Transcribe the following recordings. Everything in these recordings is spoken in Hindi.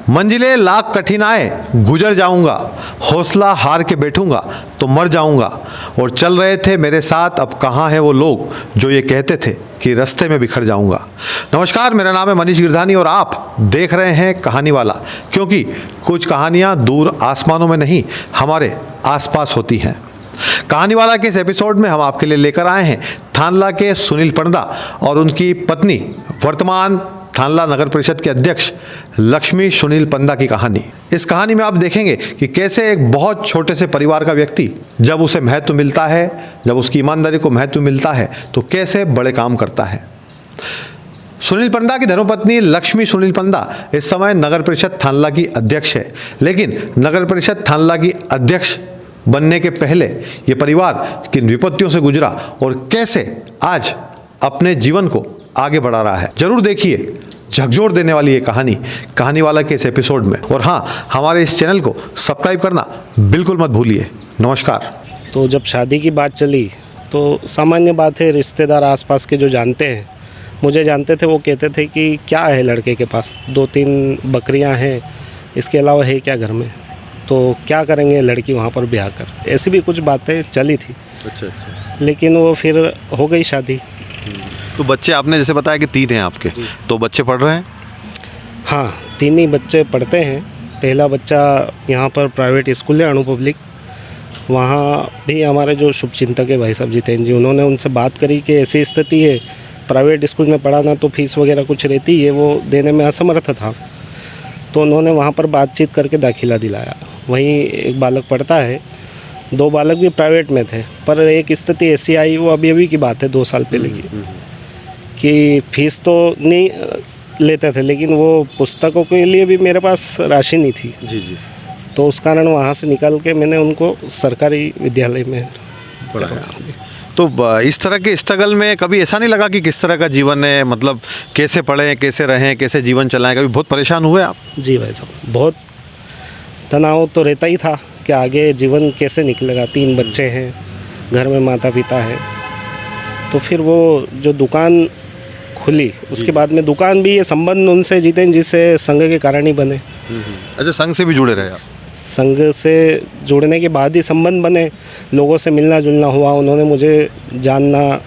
मंजिलें लाख कठिनाई गुजर जाऊंगा, हौसला हार के बैठूंगा तो मर जाऊंगा। और चल रहे थे मेरे साथ, अब कहाँ हैं वो लोग जो ये कहते थे कि रास्ते में बिखर जाऊंगा। नमस्कार, मेरा नाम है मनीष गिरधानी और आप देख रहे हैं कहानी वाला। क्योंकि कुछ कहानियाँ दूर आसमानों में नहीं, हमारे आसपास होती हैं। कहानी वाला के इस एपिसोड में हम आपके लिए लेकर आए हैं थानला के सुनील पंडा और उनकी पत्नी, वर्तमान थानला नगर परिषद के अध्यक्ष लक्ष्मी सुनील पंडा की कहानी। इस कहानी में आप देखेंगे कि कैसे एक बहुत छोटे से परिवार का व्यक्ति जब उसे महत्व मिलता है, जब उसकी ईमानदारी को महत्व मिलता है, तो कैसे बड़े काम करता है। सुनील पंडा की धर्मपत्नी लक्ष्मी सुनील पंडा इस समय नगर परिषद थानला की अध्यक्ष है। लेकिन नगर परिषद थानला की अध्यक्ष बनने के पहले ये परिवार किन विपत्तियों से गुजरा और कैसे आज अपने जीवन को आगे बढ़ा रहा है, जरूर देखिए। झकझोर देने वाली ये कहानी वाला के इस एपिसोड में। और हाँ, हमारे इस चैनल को सब्सक्राइब करना बिल्कुल मत भूलिए। नमस्कार। तो जब शादी की बात चली तो सामान्य बात है, रिश्तेदार आसपास के जो जानते हैं, मुझे जानते थे, वो कहते थे कि क्या है लड़के के पास, 2-3 बकरियां हैं, इसके अलावा है क्या घर में, तो क्या करेंगे लड़की वहाँ पर ब्याह कर। ऐसी भी कुछ बातें चली थी। अच्छा। लेकिन वो फिर हो गई शादी। तो बच्चे आपने जैसे बताया कि 3 हैं आपके, तो बच्चे पढ़ रहे हैं? हाँ, 3 ही बच्चे पढ़ते हैं। पहला बच्चा यहाँ पर प्राइवेट स्कूल है, अणु पब्लिक। वहाँ भी हमारे जो शुभचिंतक है भाई साहब जितेंद्र जी, उन्होंने उनसे बात करी कि ऐसी स्थिति है, प्राइवेट स्कूल में पढ़ाना तो फीस वगैरह कुछ रहती है, वो देने में असमर्थ था। तो उन्होंने वहाँ पर बातचीत करके दाखिला दिलाया। वहीं एक बालक पढ़ता है, 2 बालक भी प्राइवेट में थे। पर एक स्थिति ऐसी आई, वो अभी की बात है, 2 साल पहले की, कि फीस तो नहीं लेते थे, लेकिन वो पुस्तकों के लिए भी मेरे पास राशि नहीं थी। जी। तो उस कारण वहाँ से निकल के मैंने उनको सरकारी विद्यालय में पढ़ाया। तो इस तरह के स्ट्रगल में कभी ऐसा नहीं लगा कि किस तरह का जीवन है, मतलब कैसे पढ़ें, कैसे रहें, कैसे जीवन चलाएं? कभी बहुत परेशान हुए आप? जी भाई साहब, बहुत तनाव तो रहता ही था कि आगे जीवन कैसे निकलेगा। 3 बच्चे हैं, घर में माता पिता है। तो फिर वो जो दुकान खुली, उसके बाद में दुकान भी, ये संबंध उनसे जितेंद्र जी से संघ के कारण ही बने। अच्छा, संघ से भी जुड़े रहे आप? संघ से जुड़ने के बाद ही संबंध बने, लोगों से मिलना जुलना हुआ, उन्होंने मुझे जानना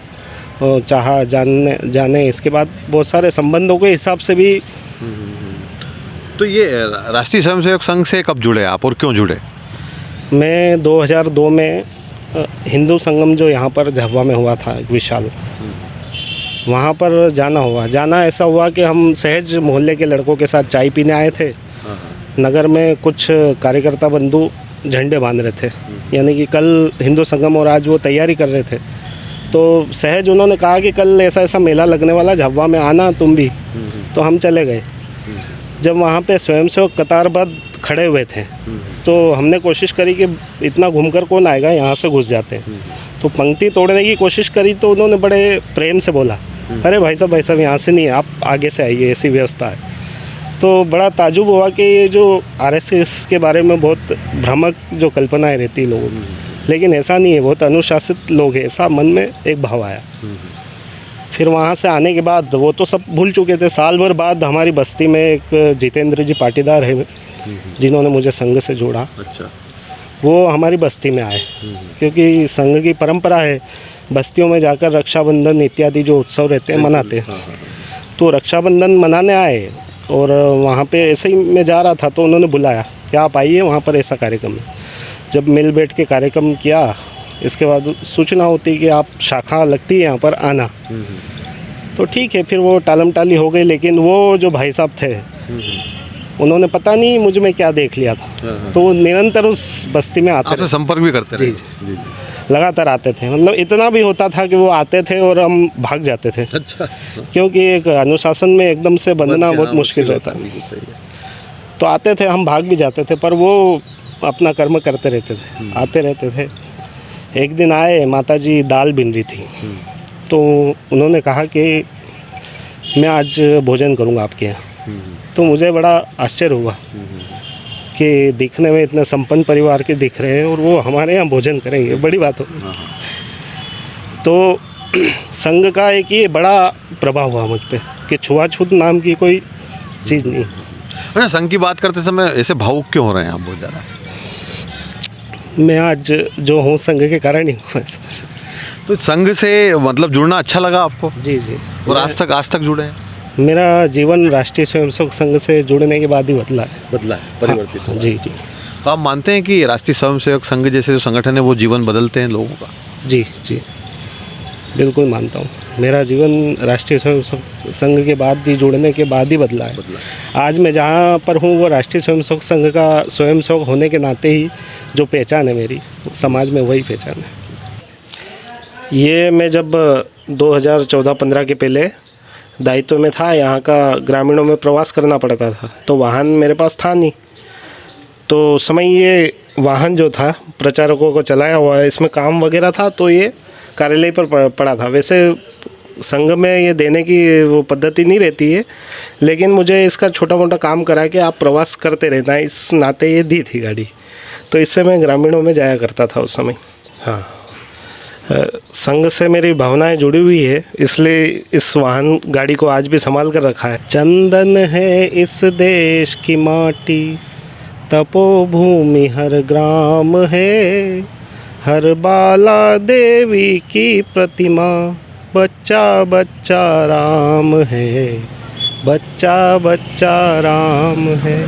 चाहा, जाने इसके बाद बहुत सारे संबंधों के हिसाब से भी। तो ये राष्ट्रीय स्वयंसेवक संघ से कब जुड़े आप और क्यों जुड़े? मैं 2002 में हिंदू संगम जो यहाँ पर झाबुआ में हुआ था, विशाल, वहाँ पर जाना ऐसा हुआ कि हम सहज मोहल्ले के लड़कों के साथ चाय पीने आए थे। नगर में कुछ कार्यकर्ता बंधु झंडे बांध रहे थे, यानी कि कल हिंदू संगम और आज वो तैयारी कर रहे थे। तो सहज उन्होंने कहा कि कल ऐसा मेला लगने वाला झाबुआ में, आना तुम भी। तो हम चले गए। जब वहाँ पे स्वयंसेवक कतारबद्ध खड़े हुए थे, तो हमने कोशिश करी कि इतना घूमकर कौन आएगा, यहाँ से घुस जाते हैं। तो पंक्ति तोड़ने की कोशिश करी, तो उन्होंने बड़े प्रेम से बोला, अरे भाई साहब यहाँ से नहीं, आप आगे से आइए, ऐसी व्यवस्था है। तो बड़ा ताजुब हुआ कि ये जो आरएसएस के बारे में बहुत भ्रामक जो कल्पनाएं रहती लोगों में, लेकिन ऐसा नहीं है, बहुत अनुशासित लोग हैं, ऐसा मन में एक भाव आया। फिर वहाँ से आने के बाद वो तो सब भूल चुके थे। साल भर बाद हमारी बस्ती में एक जितेंद्र जी पाटीदार है, जिन्होंने मुझे संघ से जोड़ा। अच्छा। वो हमारी बस्ती में आए, क्योंकि संघ की परंपरा है बस्तियों में जाकर रक्षाबंधन इत्यादि जो उत्सव रहते हैं मनाते हैं। तो रक्षाबंधन मनाने आए और वहाँ पे ऐसे ही मैं जा रहा था, तो उन्होंने बुलाया कि आप आइए, वहाँ पर ऐसा कार्यक्रम है। जब मिल बैठ के कार्यक्रम किया, इसके बाद सूचना होती कि आप शाखा लगती है यहाँ पर आना। तो ठीक है, फिर वो टालम टाली हो गई। लेकिन वो जो भाई साहब थे, उन्होंने पता नहीं मुझ में क्या देख लिया था, तो वो निरंतर उस बस्ती में आते, संपर्क भी करते रहे। जी, लगातार आते थे। मतलब इतना भी होता था कि वो आते थे और हम भाग जाते थे। अच्छा। क्योंकि एक अनुशासन में एकदम से बंधना बहुत मुश्किल रहता है। तो आते थे, हम भाग भी जाते थे, पर वो अपना कर्म करते रहते थे, आते रहते थे। एक दिन आए, माताजी दाल बिन रही थी, तो उन्होंने कहा कि मैं आज भोजन करूँगा आपके यहाँ। तो मुझे बड़ा आश्चर्य हुआ कि दिखने में इतने संपन्न परिवार के दिख रहे हैं और वो हमारे यहाँ भोजन करेंगे, बड़ी बात हो। तो संघ का एक ये बड़ा प्रभाव हुआ मुझ पे कि छुआछूत नाम की कोई चीज़ नहीं। अच्छा, संघ की बात करते समय ऐसे भावुक क्यों हो रहे हैं आप बहुत ज़्यादा? मैं आज जो हूँ संघ के कारण ही हूँ। तो संघ से मतलब जुड़ना अच्छा लगा आपको, जी जी। और आज तक जुड़े हैं? मेरा जीवन राष्ट्रीय स्वयंसेवक संघ से जुड़ने के बाद ही बदला है। बदला है, परिवर्तित हाँ, हुआ। जी जी तो आप मानते हैं कि राष्ट्रीय स्वयंसेवक संघ जैसे जो संगठन है वो जीवन बदलते हैं लोगों का? जी जी, बिल्कुल मानता हूँ। मेरा जीवन राष्ट्रीय स्वयंसेवक संघ के बाद ही जुड़ने के बाद ही बदला है। आज मैं जहाँ पर हूँ वो राष्ट्रीय स्वयंसेवक संघ का स्वयंसेवक होने के नाते ही जो पहचान है मेरी समाज में, वही पहचान है। ये मैं जब 2014-15 के पहले दायित्व में था, यहाँ का ग्रामीणों में प्रवास करना पड़ता था, तो वाहन मेरे पास था नहीं। तो समय ये वाहन जो था प्रचारकों को चलाया हुआ है, इसमें काम वगैरह था, तो ये कार्यालय पर पड़ा था। वैसे संघ में ये देने की वो पद्धति नहीं रहती है, लेकिन मुझे इसका छोटा मोटा काम करा के आप प्रवास करते रहना है, इस नाते ये दी थी गाड़ी। तो इससे मैं ग्रामीणों में जाया करता था उस समय। हाँ, संघ से मेरी भावनाएं जुड़ी हुई है, इसलिए इस वाहन गाड़ी को आज भी संभाल कर रखा है। चंदन है इस देश की माटी, तपोभूमि हर ग्राम है, हर बाला देवी की प्रतिमा, बच्चा बच्चा राम है, बच्चा बच्चा राम है।